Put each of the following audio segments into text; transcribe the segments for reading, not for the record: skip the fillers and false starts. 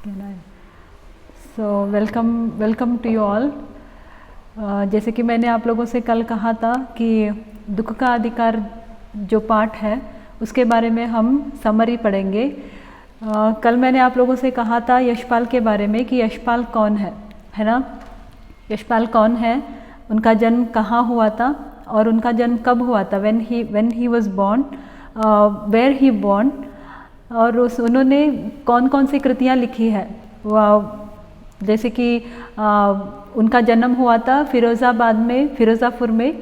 So welcome to you all. जैसे कि मैंने आप लोगों से कल कहा था कि दुख का अधिकार जो पाठ है उसके बारे में हम समरी पढ़ेंगे। कल मैंने आप लोगों से कहा था यशपाल के बारे में कि यशपाल कौन है ना। यशपाल कौन है, उनका जन्म कहाँ हुआ था और उनका जन्म कब हुआ था, when he was born, where he born, और उन्होंने कौन कौन सी कृतियाँ लिखी है। जैसे कि उनका जन्म हुआ था फिरोज़ापुर में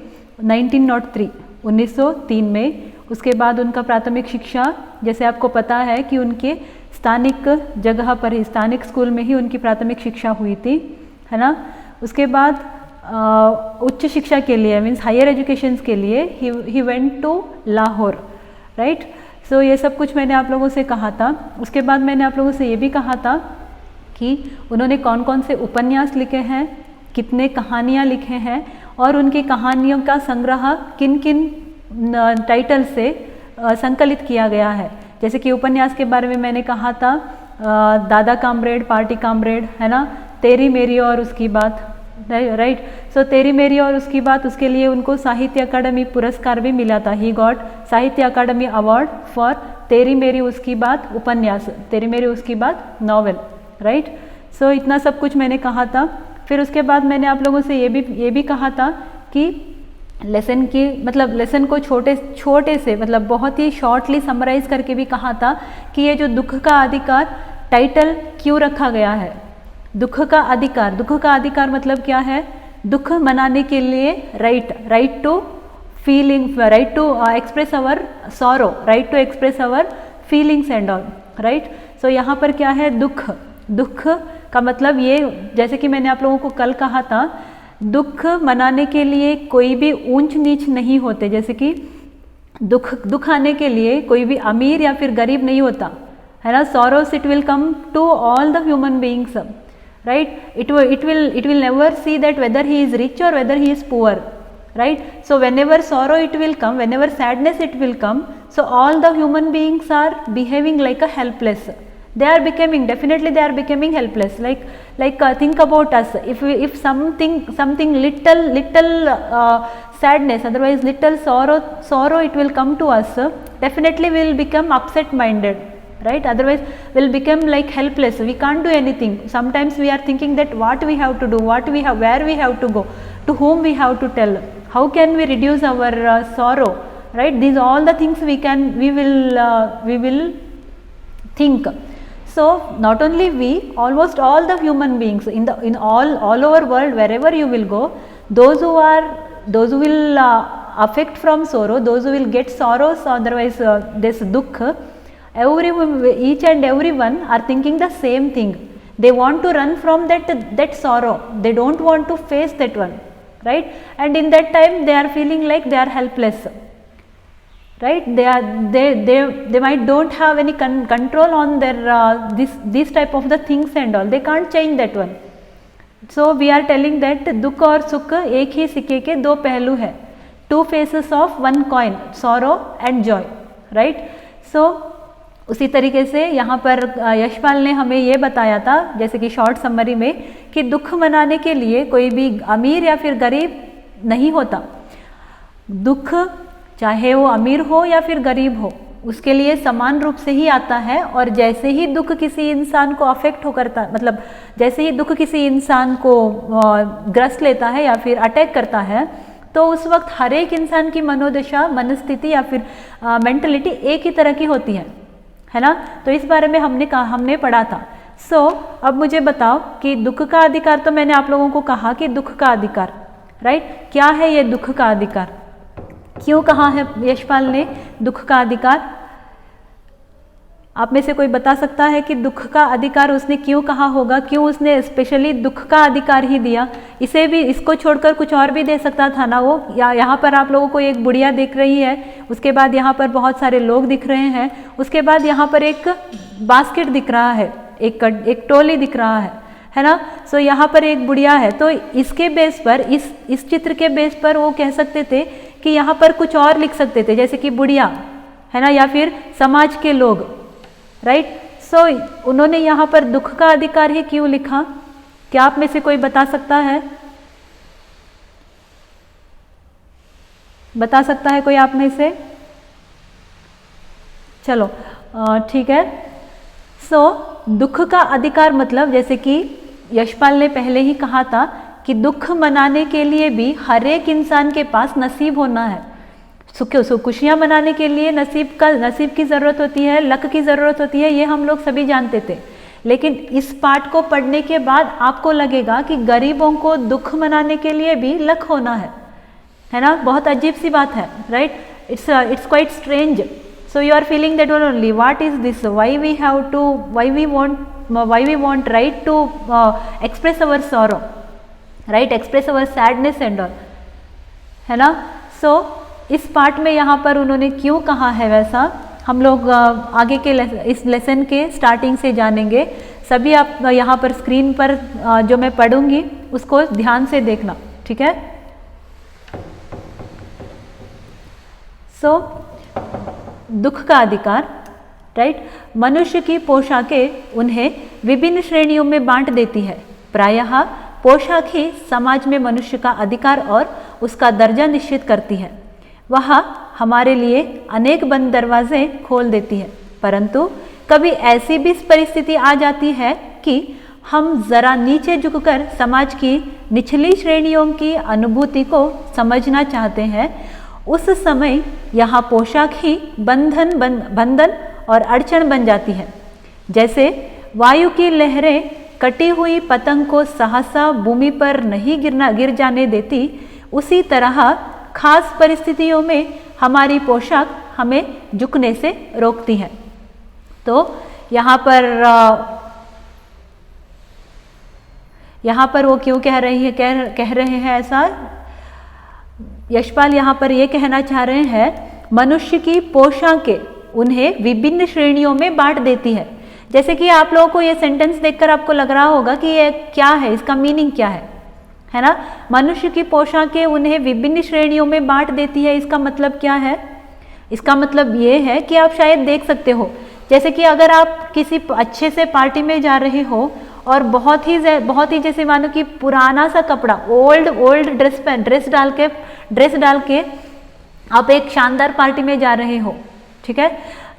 1903 में। उसके बाद उनका प्राथमिक शिक्षा, जैसे आपको पता है कि उनके स्थानिक जगह पर ही, स्थानिक स्कूल में ही उनकी प्राथमिक शिक्षा हुई थी, है ना। उसके बाद उच्च शिक्षा के लिए, मीन्स हायर एजुकेशन के लिए he went to Lahore, right. So ये सब कुछ मैंने आप लोगों से कहा था। उसके बाद मैंने आप लोगों से ये भी कहा था कि उन्होंने कौन कौन से उपन्यास लिखे हैं, कितने कहानियाँ लिखे हैं, और उनकी कहानियों का संग्रह किन किन टाइटल से संकलित किया गया है। जैसे कि उपन्यास के बारे में मैंने कहा था दादा कामरेड, पार्टी कामरेड, है ना, तेरी मेरी और उसकी बात, राइट। सो तेरी मेरी और उसकी बात, उसके लिए उनको साहित्य अकादमी पुरस्कार भी मिला था। ही गॉट साहित्य अकादमी अवार्ड फॉर तेरी मेरी उसकी बात उपन्यास, तेरी मेरी उसकी बात नॉवेल, राइट। सो इतना सब कुछ मैंने कहा था। फिर उसके बाद मैंने आप लोगों से ये भी कहा था कि लेसन की, मतलब लेसन को छोटे से, मतलब बहुत ही शॉर्टली समराइज करके भी कहा था कि ये जो दुख का अधिकार टाइटल क्यों रखा गया है। दुख का अधिकार मतलब क्या है? दुख मनाने के लिए right to feeling, right to express our sorrow, right to express our feelings and all, right. So यहाँ पर क्या है? दुख का मतलब ये, जैसे कि मैंने आप लोगों को कल कहा था, दुख मनाने के लिए कोई भी ऊंच नीच नहीं होते। जैसे कि दुख आने के लिए कोई भी अमीर या फिर गरीब नहीं होता, है ना। Sorrows it will come to all the human beings, right. It will never see that whether he is rich or whether he is poor, right. So whenever sorrow it will come, whenever sadness it will come, so all the human beings are behaving like a helpless. They are becoming, definitely they are becoming helpless. Like think about us. If something little sadness, otherwise little sorrow it will come to us, definitely we will become upset minded, right. Otherwise will become like helpless, we can't do anything. Sometimes we are thinking that what we have to do, where we have to go, to whom we have to tell, how can we reduce our sorrow, right. These all the things we will think. So not only we, almost all the human beings in all over world, wherever you will go, those who will affect from sorrow, those who will get sorrows, otherwise this dukh, each and everyone are thinking the same thing. They want to run from that sorrow, they don't want to face that one, right. And in that time they are feeling like they are helpless, right. They might don't have any control on their this type of the things and all, they can't change that one. So we are telling that दुख और सुख एक ही सिक्के के दो पहलू है, two faces of one coin, sorrow and joy, right. So उसी तरीके से यहाँ पर यशपाल ने हमें ये बताया था, जैसे कि शॉर्ट समरी में, कि दुख मनाने के लिए कोई भी अमीर या फिर गरीब नहीं होता। दुख चाहे वो अमीर हो या फिर गरीब हो, उसके लिए समान रूप से ही आता है। और जैसे ही दुख किसी इंसान को अफेक्ट हो करता, मतलब जैसे ही दुख किसी इंसान को ग्रस्त लेता है या फिर अटैक करता है, तो उस वक्त हर एक इंसान की मनोदशा, मनस्थिति या फिर मेंटलिटी एक ही तरह की होती है ना। तो इस बारे में हमने पढ़ा था। सो अब मुझे बताओ कि दुख का अधिकार, तो मैंने आप लोगों को कहा कि दुख का अधिकार, राइट, क्या है ये दुख का अधिकार, क्यों कहा है यशपाल ने दुख का अधिकार। आप में से कोई बता सकता है कि दुख का अधिकार उसने क्यों कहा होगा, क्यों उसने स्पेशली दुख का अधिकार ही दिया। इसको छोड़कर कुछ और भी दे सकता था ना वो। यहाँ पर आप लोगों को एक बुढ़िया दिख रही है, उसके बाद यहाँ पर बहुत सारे लोग दिख रहे हैं, उसके बाद यहाँ पर एक बास्केट दिख रहा है, एक टोली दिख रहा है ना। सो यहाँ पर एक बुढ़िया है, तो इसके बेस पर, इस चित्र के बेस पर वो कह सकते थे कि यहाँ पर कुछ और लिख सकते थे, जैसे कि बुढ़िया, है ना, या फिर समाज के लोग, राइट। सो उन्होंने यहाँ पर दुख का अधिकार ही क्यों लिखा? क्या आप में से कोई बता सकता है? बता सकता है कोई आप में से? चलो ठीक है। सो दुख का अधिकार मतलब, जैसे कि यशपाल ने पहले ही कहा था कि दुख मनाने के लिए भी हर एक इंसान के पास नसीब होना है। खुशियाँ मनाने के लिए नसीब की ज़रूरत होती है, लक की ज़रूरत होती है, ये हम लोग सभी जानते थे। लेकिन इस पाठ को पढ़ने के बाद आपको लगेगा कि गरीबों को दुख मनाने के लिए भी लक होना है ना? बहुत अजीब सी बात है, right? It's quite strange. So you are feeling that one only. What is this? Why we want right to express our sorrow, right? Express our sadness and all, है ना? So इस पार्ट में यहाँ पर उन्होंने क्यों कहा है वैसा, हम लोग आगे के इस लेसन के स्टार्टिंग से जानेंगे। सभी आप यहाँ पर स्क्रीन पर जो मैं पढ़ूंगी उसको ध्यान से देखना, ठीक है? दुख का अधिकार, राइट? मनुष्य की पोशाकें उन्हें विभिन्न श्रेणियों में बांट देती है। प्रायः पोशाक ही समाज में मनुष्य का अधिकार और उसका दर्जा निश्चित करती है। वह हमारे लिए अनेक बंद दरवाजे खोल देती है, परंतु कभी ऐसी भी परिस्थिति आ जाती है कि हम जरा नीचे झुककर समाज की निचली श्रेणियों की अनुभूति को समझना चाहते हैं। उस समय यहाँ पोशाक ही बंधन और अड़चन बन जाती है। जैसे वायु की लहरें कटी हुई पतंग को सहसा भूमि पर नहीं गिर जाने देती, उसी तरह खास परिस्थितियों में हमारी पोशाक हमें झुकने से रोकती है। तो यहाँ पर वो क्यों कह रहे हैं ऐसा? यशपाल यहाँ पर ये कहना चाह रहे हैं, मनुष्य की पोशाकें उन्हें विभिन्न श्रेणियों में बांट देती है। जैसे कि आप लोगों को ये सेंटेंस देखकर आपको लग रहा होगा कि ये क्या है, इसका मीनिंग क्या है ना? मनुष्य की पोशाकें उन्हें विभिन्न श्रेणियों में बांट देती है, इसका मतलब क्या है? इसका मतलब ये है कि आप शायद देख सकते हो, जैसे कि अगर आप किसी अच्छे से पार्टी में जा रहे हो और बहुत ही जैसे मानो कि पुराना सा कपड़ा, ओल्ड ड्रेस डाल के आप एक शानदार पार्टी में जा रहे हो, ठीक है?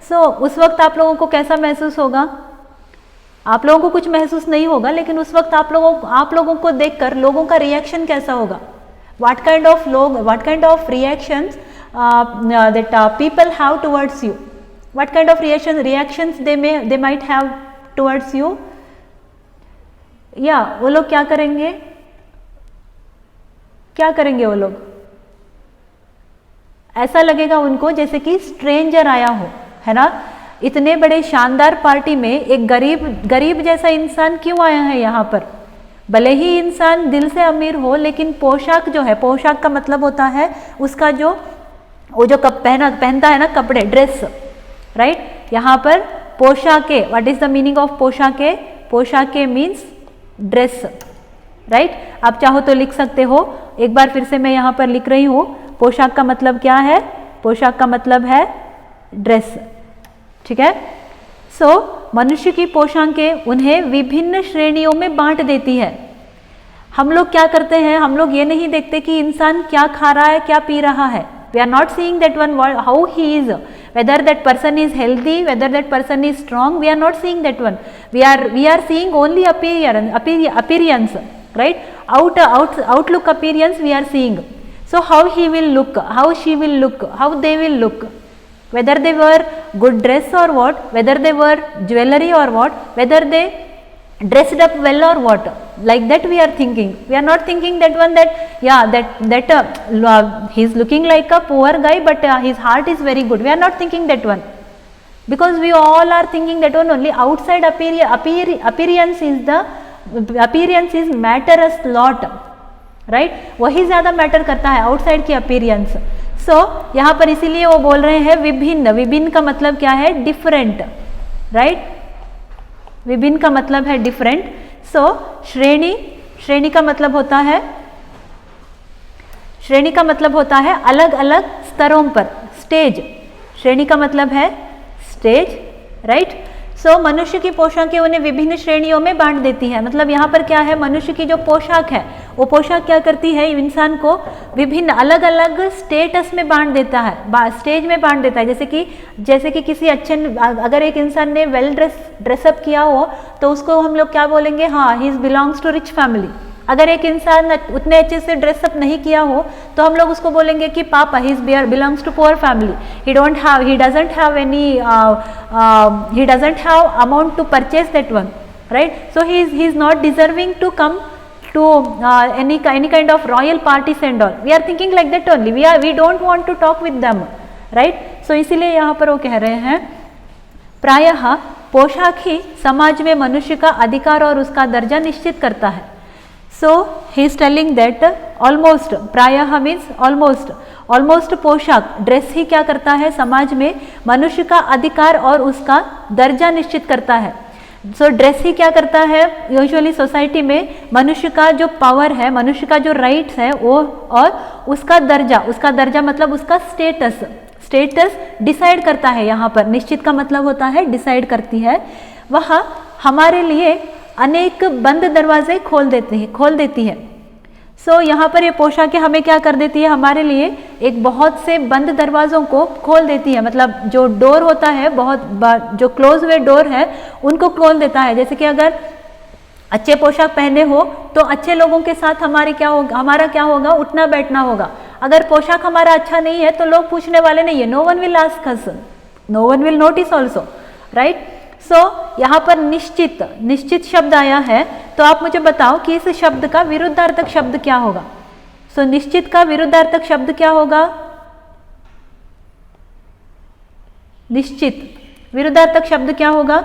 सो उस वक्त आप लोगों को कैसा महसूस होगा? आप लोगों को कुछ महसूस नहीं होगा, लेकिन उस वक्त आप लोगों को देखकर लोगों का रिएक्शन कैसा होगा? what kind of reactions that people have towards you? What kind of reactions they might have towards you? या वो लोग क्या करेंगे वो लोग? ऐसा लगेगा उनको जैसे कि स्ट्रेंजर आया हो, है ना? इतने बड़े शानदार पार्टी में एक गरीब जैसा इंसान क्यों आया है यहाँ पर? भले ही इंसान दिल से अमीर हो, लेकिन पोशाक जो है, पोशाक का मतलब होता है उसका जो पहनता है ना कपड़े, ड्रेस, राइट? यहाँ पर पोशाके, what is the meaning of पोशाके? पोशाके मीन्स ड्रेस, राइट? आप चाहो तो लिख सकते हो। एक बार फिर से मैं यहाँ पर लिख रही हूँ, पोशाक का मतलब क्या है? पोशाक का मतलब है ड्रेस, ठीक है? सो मनुष्य की पोशाकें उन्हें विभिन्न श्रेणियों में बांट देती है। हम लोग क्या करते हैं? हम लोग ये नहीं देखते कि इंसान क्या खा रहा है, क्या पी रहा है। We are not seeing that one, how he is, whether that person is healthy, whether that person is strong. We are not seeing that one. We are seeing only appearance, right? Outlook appearance we are seeing. So how he will look, how she will look, how they will look, whether they wear good dress or what, whether they wear jewelry or what, whether they dressed up well or what, like that we are thinking. We are not thinking that one, that he is looking like a poor guy, but his heart is very good. We are not thinking that one, because we all are thinking that one only. Outside appearance is matters lot, right? वही ज़्यादा matter करता है, outside की appearance. सो यहाँ पर इसीलिए वो बोल रहे हैं विभिन्न का मतलब क्या है? Different, right? विभिन्न का मतलब है डिफरेंट। सो श्रेणी का मतलब होता है अलग अलग स्तरों पर, स्टेज। श्रेणी का मतलब है स्टेज, राइट? सो मनुष्य की पोशाकें उन्हें विभिन्न श्रेणियों में बांट देती है। मतलब यहाँ पर क्या है, मनुष्य की जो पोशाक है वो पोशाक क्या करती है, इंसान को विभिन्न अलग अलग स्टेटस में बांट देता है, स्टेज में बांट देता है। जैसे कि किसी अच्छे, अगर एक इंसान ने वेल ड्रेसअप किया हो तो उसको हम लोग क्या बोलेंगे, हाँ he belongs to rich family. अगर एक इंसान उतने अच्छे से ड्रेसअप नहीं किया हो तो हम लोग उसको बोलेंगे कि papa he belongs to poor family, he doesn't have amount to purchase that one, right. So he is not deserving to come to any kind of royal parties and all. We are thinking like that only. We don't want to talk with them, right? So इसीलिए यहाँ पर वो कह रहे हैं प्रायः पोशाक ही समाज में मनुष्य का अधिकार और उसका दर्जा निश्चित करता है। So he is telling that almost, प्रायः means almost पोशाक, ड्रेस ही क्या करता है, समाज में मनुष्य का अधिकार और उसका दर्जा निश्चित करता है। सो ड्रेस ही क्या करता है, यूजुअली सोसाइटी में मनुष्य का जो पावर है, मनुष्य का जो राइट्स है वो और उसका दर्जा मतलब उसका स्टेटस डिसाइड करता है। यहाँ पर निश्चित का मतलब होता है डिसाइड करती है। वह हमारे लिए अनेक बंद दरवाजे खोल देती है। सो यहाँ पर ये पोशाकें हमें क्या कर देती है, हमारे लिए एक बहुत से बंद दरवाज़ों को खोल देती है। मतलब जो डोर होता है, जो क्लोज हुए डोर है उनको खोल देता है। जैसे कि अगर अच्छे पोशाक पहने हो तो अच्छे लोगों के साथ हमारा क्या होगा, उठना बैठना होगा। अगर पोशाक हमारा अच्छा नहीं है तो लोग पूछने वाले नहीं है, no one will ask us, no one will notice also, right. So यहाँ पर निश्चित शब्द आया है, तो आप मुझे बताओ कि इस शब्द का विरुद्धार्थक शब्द क्या होगा। सो निश्चित का विरुद्धार्थक शब्द क्या होगा, निश्चित विरुद्धार्थक शब्द क्या होगा,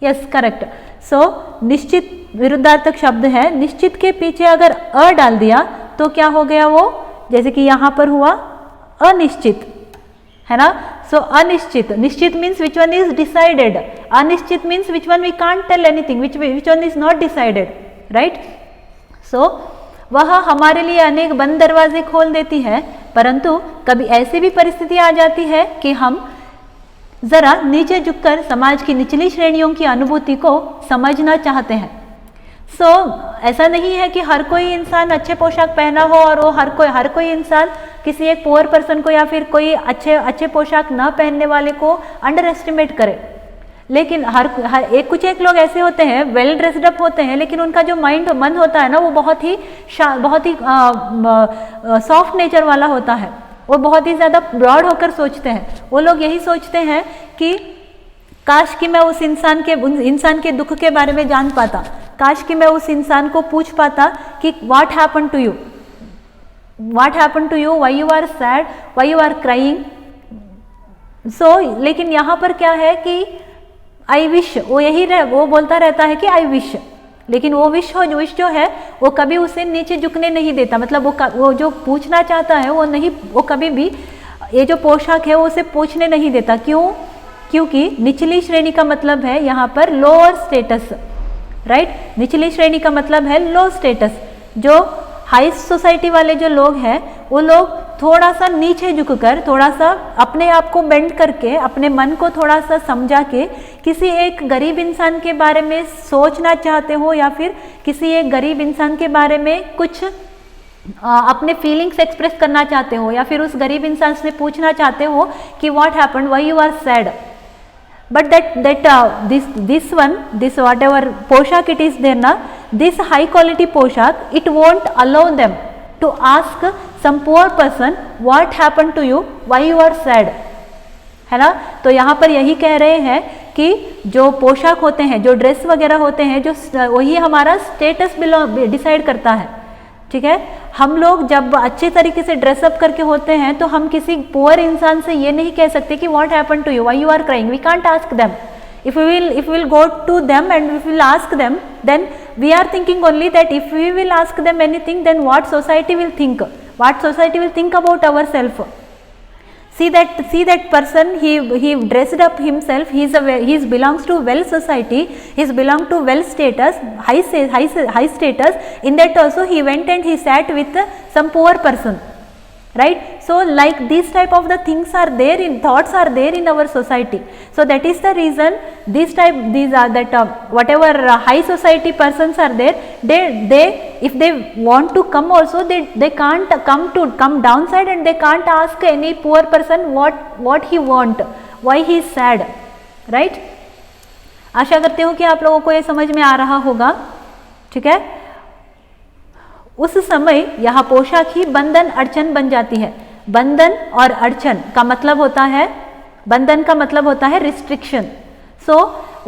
यस करेक्ट। सो निश्चित विरुद्धार्थक शब्द है। निश्चित के पीछे अगर अ डाल दिया तो क्या हो गया वो, जैसे कि यहाँ पर हुआ अनिश्चित, है ना। सो अनिश्चित, निश्चित means which one is decided, अनिश्चित means which one we can't tell anything, which one is not decided, right. So वह हमारे लिए अनेक बंद दरवाजे खोल देती है, परंतु कभी ऐसी भी परिस्थिति आ जाती है कि हम जरा नीचे झुककर समाज की निचली श्रेणियों की अनुभूति को समझना चाहते हैं। सो ऐसा नहीं है कि हर कोई इंसान अच्छे पोशाक पहना हो और वो हर कोई इंसान किसी एक पुअर पर्सन को या फिर कोई अच्छे पोशाक न पहनने वाले को अंडर एस्टिमेट करे। लेकिन कुछ एक लोग ऐसे होते हैं, वेल ड्रेस्ड अप होते हैं, लेकिन उनका जो मन होता है ना वो बहुत ही सॉफ्ट नेचर वाला होता है। वो बहुत ही ज़्यादा ब्रॉड होकर सोचते हैं। वो लोग यही सोचते हैं कि काश कि मैं उस इंसान के दुख के बारे में जान पाता, काश कि मैं उस इंसान को पूछ पाता कि what happen to you, why you are sad, why you are crying. So लेकिन यहाँ पर क्या है कि आई विश, वो बोलता रहता है कि आई विश, लेकिन वो विश जो है वो कभी उसे नीचे झुकने नहीं देता। मतलब वो जो पूछना चाहता है वो कभी भी ये जो पोशाक है वो उसे पूछने नहीं देता। क्योंकि निचली श्रेणी का मतलब है यहाँ पर लोअर स्टेटस, राइट। निचली श्रेणी का मतलब है लो स्टेटस। जो हाई सोसाइटी वाले जो लोग हैं वो लोग थोड़ा सा नीचे झुककर, थोड़ा सा अपने आप को बेंड करके, अपने मन को थोड़ा सा समझा के किसी एक गरीब इंसान के बारे में सोचना चाहते हो, या फिर किसी एक गरीब इंसान के बारे में कुछ अपने फीलिंग्स एक्सप्रेस करना चाहते हो, या फिर उस गरीब इंसान से पूछना चाहते हो कि what happened, why you are sad. But this whatever poshak it is there na, this high quality poshak, it won't allow them to ask some poor person what happened to you, why you are sad, है ना। तो यहाँ पर यही कह रहे हैं कि जो पोशाक होते हैं, जो ड्रेस वगैरह होते हैं, जो वही हमारा स्टेटस डिसाइड करता है, ठीक है। हम लोग जब अच्छे तरीके से ड्रेसअप करके होते हैं तो हम किसी पुअर इंसान से ये नहीं कह सकते कि what happen to you, why you are crying. We can't ask them. If we will go to them and if we will ask them, then we are thinking only that if we will ask them anything, then what society will think about our self. See that person, he dressed up himself, he belongs to well society, he belongs to well status, high status. In that also he went and he sat with some poor person, right. So like these type of the things are there in thoughts are there in our society. So that is the reason these are that whatever high society persons are there, they if they want to come also, they can't come downside, and they can't ask any poor person what he want, why he is sad, right? आशा करती हूँ कि आप लोगों को ये समझ में आ रहा होगा, ठीक है। उस समय यह पोशाक ही बंधन अड़चन बन जाती है। बंधन और अड़चन का मतलब होता है, बंधन का मतलब होता है रिस्ट्रिक्शन।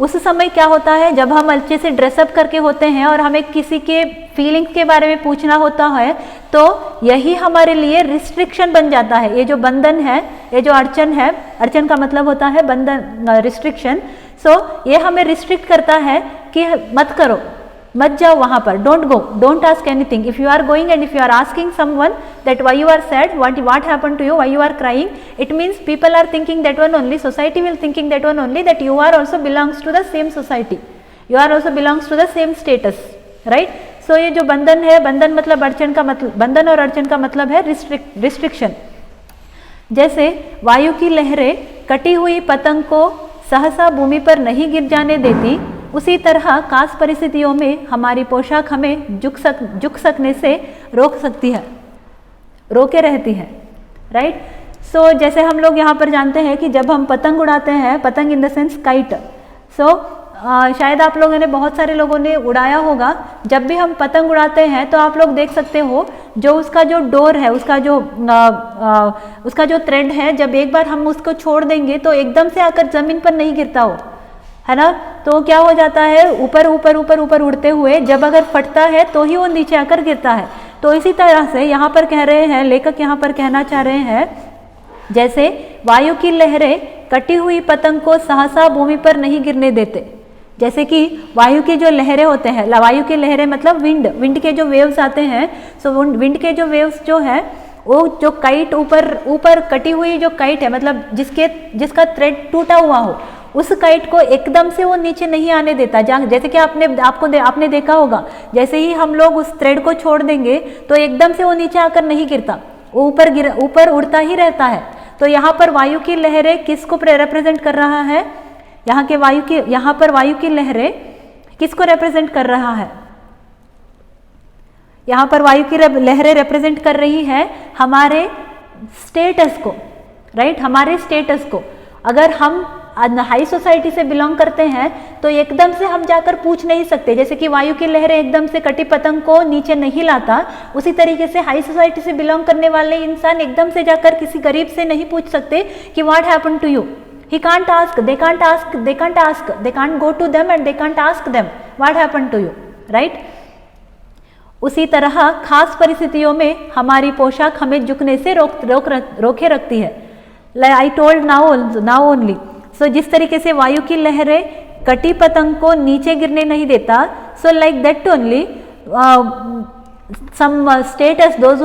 उस समय क्या होता है, जब हम अच्छे से ड्रेसअप करके होते हैं और हमें किसी के फीलिंग्स के बारे में पूछना होता है, तो यही हमारे लिए रिस्ट्रिक्शन बन जाता है। ये जो बंधन है, ये जो अड़चन है, अड़चन का मतलब होता है बंधन, रिस्ट्रिक्शन। ये हमें रिस्ट्रिक्ट करता है कि मत करो, मत जाओ वहाँ पर, don't go, don't ask anything. If you are going and if you are asking someone that why you are sad, what happened to you, why you are crying, it means people are thinking that one only, society will thinking that one only, that you are also belongs to the same society, you are also belongs to the same status, right. ये जो बंधन है, बंधन मतलब अड़चन का मतलब, बंधन और अड़चन का मतलब है रिस्ट्रिक्शन। जैसे वायु की लहरें कटी हुई पतंग को सहसा भूमि पर नहीं गिर जाने देती, उसी तरह खास परिस्थितियों में हमारी पोशाक हमें झुक सकने से रोक सकती है, रोके रहती है, राइट। जैसे हम लोग यहाँ पर जानते हैं कि जब हम पतंग उड़ाते हैं, पतंग इन द सेंस काइट, शायद आप लोगों ने, बहुत सारे लोगों ने उड़ाया होगा। जब भी हम पतंग उड़ाते हैं तो आप लोग देख सकते हो, जो उसका जो डोर है, उसका जो थ्रेड है, जब एक बार हम उसको छोड़ देंगे तो एकदम से आकर जमीन पर नहीं गिरता हो, है ना। तो क्या हो जाता है, ऊपर ऊपर ऊपर ऊपर उड़ते हुए जब अगर फटता है तो ही वो नीचे आकर गिरता है। तो इसी तरह से यहाँ पर कह रहे हैं, लेखक यहाँ पर कहना चाह रहे हैं, जैसे वायु की लहरें कटी हुई पतंग को सहसा भूमि पर नहीं गिरने देते। जैसे कि वायु की जो लहरें होते हैं, वायु की लहरें मतलब विंड के जो वेव्स आते हैं, विंड के जो वेव्स जो है, वो जो काइट ऊपर कटी हुई जो काइट है, मतलब जिसका थ्रेड टूटा हुआ हो, उस काइट को एकदम से वो नीचे नहीं आने देता। जैसे कि आपने देखा होगा, जैसे ही हम लोग उस थ्रेड को छोड़ देंगे तो एकदम से वो नीचे आकर नहीं गिरता, वो ऊपर उड़ता ही रहता है। तो यहाँ पर वायु की लहरें किसको रिप्रेजेंट कर रहा है, यहाँ पर वायु की लहरें किसको रिप्रेजेंट कर रहा है, यहाँ पर वायु की लहरें रिप्रेजेंट कर रही है हमारे स्टेटस को, राइट, हमारे स्टेटस को। अगर हम हाई सोसाइटी से बिलोंग करते हैं तो एकदम से हम जाकर पूछ नहीं सकते, जैसे कि वायु की लहरें एकदम से कटी पतंग को नीचे नहीं लाता, उसी तरीके से हाई सोसाइटी से बिलोंग करने वाले इंसान एकदम से जाकर किसी गरीब से नहीं पूछ सकते कि what happened to you. He can't ask, they can't go to them and they can't ask them what happened to you, right? उसी तरह खास परिस्थितियों में हमारी पोशाक हमें झुकने से रोके रखती है। I told now only. जिस तरीके से वायु की लहरें कटी पतंग को नीचे गिरने नहीं देता, like that only some status, those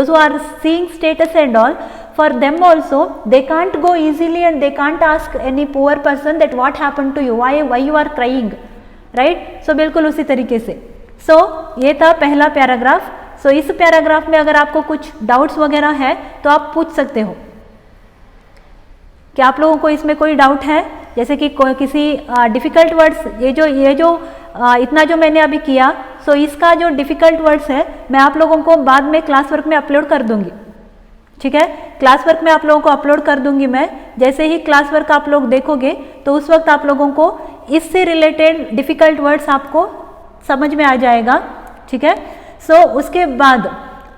who are seeing status and all, for them also they can't go easily and they can't ask any poor person that what happened to you, why you are crying, right? बिल्कुल उसी तरीके से। ये था पहला paragraph. इस paragraph में अगर आपको कुछ डाउट्स वगैरह है तो आप पूछ सकते हो। क्या आप लोगों को इसमें कोई डाउट है, जैसे कि किसी डिफ़िकल्ट वर्ड्स, ये जो इतना जो मैंने अभी किया, इसका जो डिफ़िकल्ट वर्ड्स है मैं आप लोगों को बाद में क्लास वर्क में अपलोड कर दूंगी, ठीक है। क्लास वर्क में आप लोगों को अपलोड कर दूंगी मैं। जैसे ही क्लास वर्क आप लोग देखोगे तो उस वक्त आप लोगों को इससे रिलेटेड डिफ़िकल्ट वर्ड्स आपको समझ में आ जाएगा, ठीक है। उसके बाद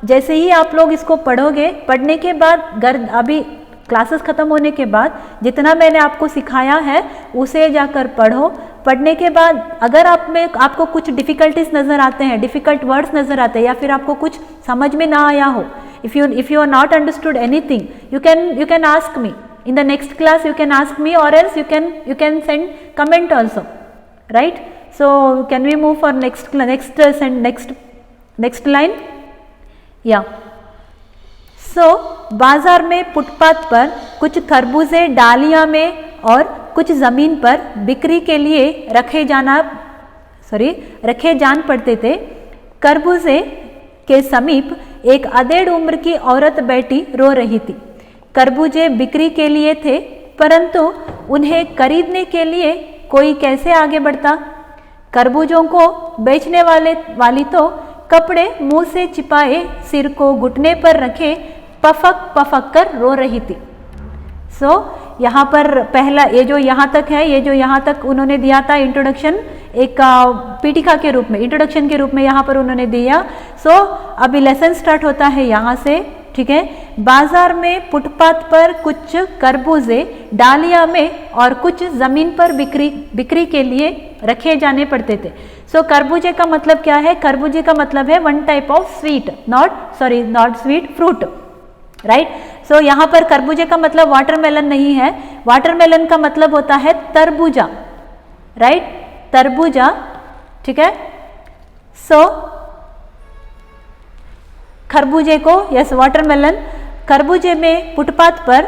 जैसे ही आप लोग इसको पढ़ोगे, पढ़ने के बाद अभी क्लासेस ख़त्म होने के बाद जितना मैंने आपको सिखाया है उसे जाकर पढ़ो। पढ़ने के बाद अगर आपको कुछ डिफ़िकल्टीज नज़र आते हैं, डिफ़िकल्ट वर्ड्स नज़र आते हैं, या फिर आपको कुछ समझ में ना आया हो, if you are not understood anything, you can ask me in the next class, you can ask me, or else you can send comment also, right? Can we move for next line? Yeah. बाजार में footpath पर कुछ खरबूजे डालियां में और कुछ जमीन पर बिक्री के लिए रखे जान पड़ते थे। खरबूजे के समीप एक अधेड़ उम्र की औरत बैठी रो रही थी। खरबूजे बिक्री के लिए थे, परंतु उन्हें खरीदने के लिए कोई कैसे आगे बढ़ता। खरबूजों को बेचने वाली तो कपड़े मुंह से छिपाए, सिर को घुटने पर रखे पफक पफक कर रो रही थी। यहाँ पर पहला ये जो यहाँ तक है, ये जो यहाँ तक उन्होंने दिया था इंट्रोडक्शन, एक पीठिका के रूप में, इंट्रोडक्शन के रूप में यहाँ पर उन्होंने दिया। अभी लेसन स्टार्ट होता है यहाँ से, ठीक है। बाजार में फुटपाथ पर कुछ खरबूजे डालिया में और कुछ जमीन पर बिक्री के लिए रखे जाने पड़ते थे। खरबूजे का मतलब क्या है? खरबूजे का मतलब है one type of sweet, not sweet fruit, right. यहाँ पर खरबूजे का मतलब वाटरमेलन नहीं है, वाटरमेलन का मतलब होता है तरबूजा, राइट, तरबूजा, ठीक है। खरबूजे को, यस वाटरमेलन, खरबूजे में फुटपाथ पर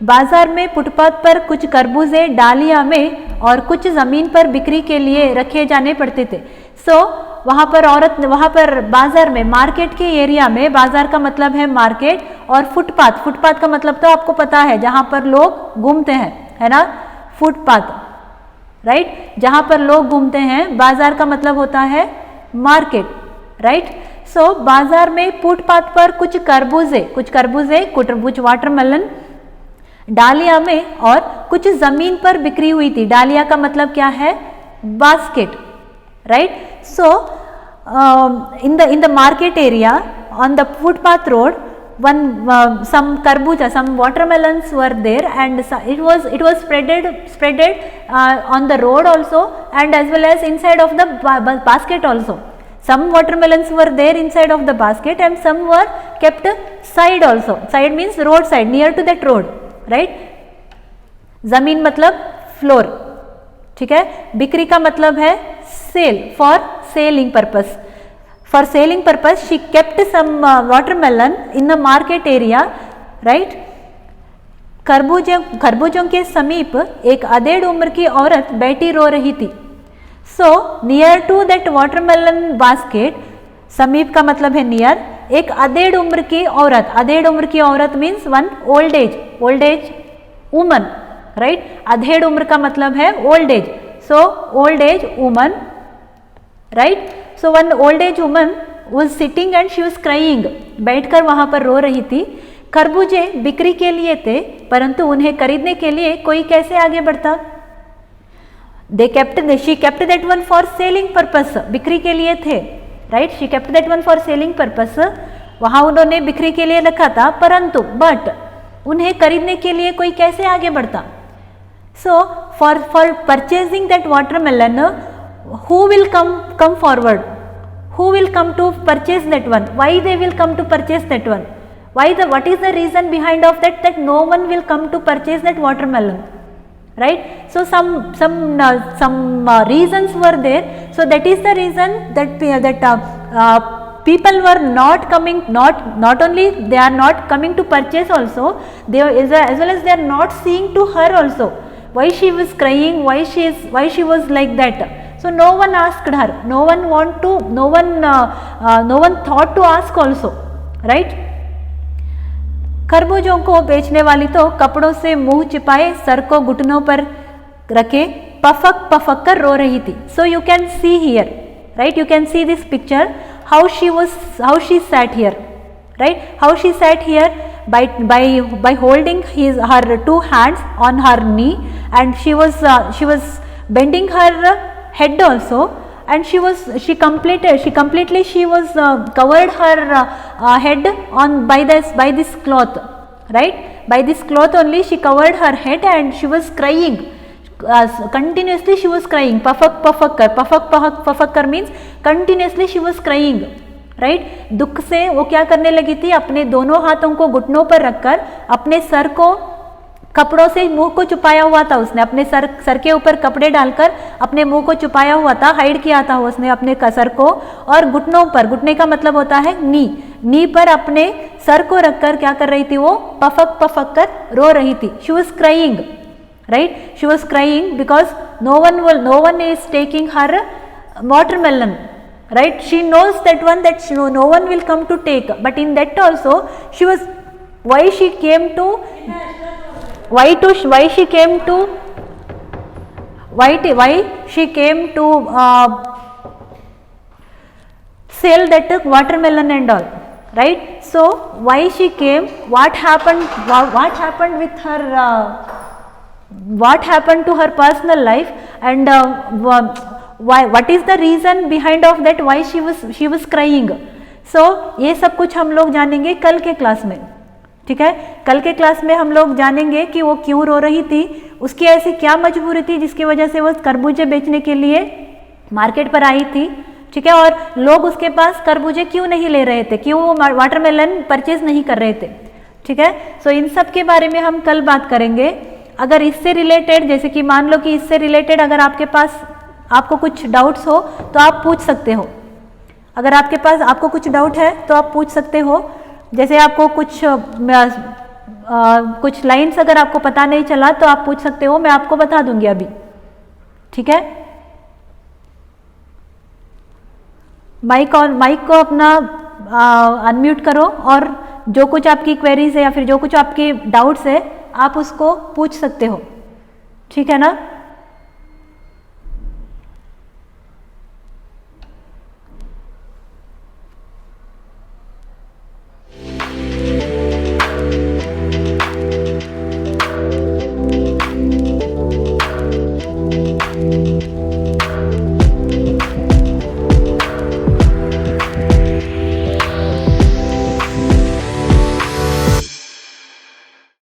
बाजार में फुटपाथ पर कुछ खरबूजे डालिया में और कुछ जमीन पर बिक्री के लिए रखे जाने पड़ते थे। वहाँ पर बाजार में, मार्केट के एरिया में, बाजार का मतलब है मार्केट, और फुटपाथ का मतलब तो आपको पता है जहाँ पर लोग घूमते हैं, है ना, फुटपाथ, राइट, जहाँ पर लोग घूमते हैं। बाजार का मतलब होता है मार्केट, राइट। बाजार में फुटपाथ पर कुछ खरबूजे, कुछ वाटरमेलन डालिया में और कुछ जमीन पर बिक्री हुई थी। डालिया का मतलब क्या है? Basket, right. In the market area, on the footpath road, some karbuja, some watermelons were there, and it was spreaded on the road also, and as well as inside of the basket also. Some watermelons were there inside of the basket, and some were kept side also. Side means road side, near to that road, right. जमीन मतलब floor, ठीक है। बिक्री का मतलब है sale, for selling purpose. For selling purpose she kept some watermelon in the market area, right. खरबूजों के समीप एक अधेड़ उम्र की औरत बैठी रो रही थी। Near to that watermelon basket, समीप का मतलब है नियर, एक अधेड़ उम्र की औरत, अधेड़ उम्र की औरत means one old age woman, right. अधेड़ उम्र का मतलब है old age, old age woman, right. One old age woman was sitting and she was crying, बैठकर वहां पर रो रही थी। खरबूजे बिक्री के लिए थे, परंतु उन्हें खरीदने के लिए कोई कैसे आगे बढ़ता। She kept that one for selling purpose, बिक्री के लिए थे, right. She kept that one for selling purpose, वहां उन्होंने बिक्री के लिए रखा था, परंतु बट उन्हें खरीदने के लिए कोई कैसे आगे बढ़ता। For purchasing that watermelon, who will come forward, who will come to purchase that one, why they will come to purchase that one, what is the reason behind of that no one will come to purchase that watermelon, right. Some reasons were there, that is the reason that people were not coming, not only they are not coming to purchase also, as well as they are not seeing to her also, why she was crying, why she was like that. No one asked her, no one thought to ask also, right. खरबूजों को बेचने वाली तो कपड़ों से मुंह छिपाए, sir को घुटनों पर रखे पफक कर रो रही थी। You can see here, right, you can see this picture, how she sat here, right, how she sat here by holding her two hands on her knee, and she was bending her head also, and she was covered her head on by this cloth, right, by this cloth only she covered her head, and she was crying continuously, she was crying pafak kar means continuously she was crying, right. दुख से वो क्या करने लगी थी, अपने दोनों हाथों को घुटनों पर रखकर अपने सर को कपड़ों से मुंह को छुपाया हुआ था, उसने अपने सर के ऊपर कपड़े डालकर अपने मुंह को छुपाया हुआ था, हाइड किया था उसने अपने सर को, और घुटनों पर, घुटने का मतलब होता है नी पर अपने सर को रखकर क्या कर रही थी, वो पफक कर रो रही थी। She was crying, right, she was crying because no one is taking her watermelon, right? She knows that one, that no one will come to take, but in that also she was, why she came to sell that watermelon and all, right? So why she came, what happened with her, what happened to her personal life, and why, what is the reason behind of that, why she was crying. So ये सब कुछ हम लोग जानेंगे कल के class में, ठीक है? कल के क्लास में हम लोग जानेंगे कि वो क्यों रो रही थी, उसकी ऐसी क्या मजबूरी थी जिसकी वजह से वो खरबूजे बेचने के लिए मार्केट पर आई थी, ठीक है? और लोग उसके पास खरबूजे क्यों नहीं ले रहे थे, क्यों वो वाटरमेलन परचेज नहीं कर रहे थे, ठीक है? सो इन सब के बारे में हम कल बात करेंगे। अगर इससे रिलेटेड, जैसे कि मान लो कि इससे रिलेटेड अगर आपके पास, आपको कुछ डाउट्स हो तो आप पूछ सकते हो। अगर आपके पास, आपको कुछ डाउट है तो आप पूछ सकते हो। जैसे आपको कुछ लाइंस अगर आपको पता नहीं चला तो आप पूछ सकते हो, मैं आपको बता दूंगी अभी, ठीक है? माइक को अपना अनम्यूट करो और जो कुछ आपकी क्वेरीज है या फिर जो कुछ आपके डाउट्स है आप उसको पूछ सकते हो, ठीक है ना?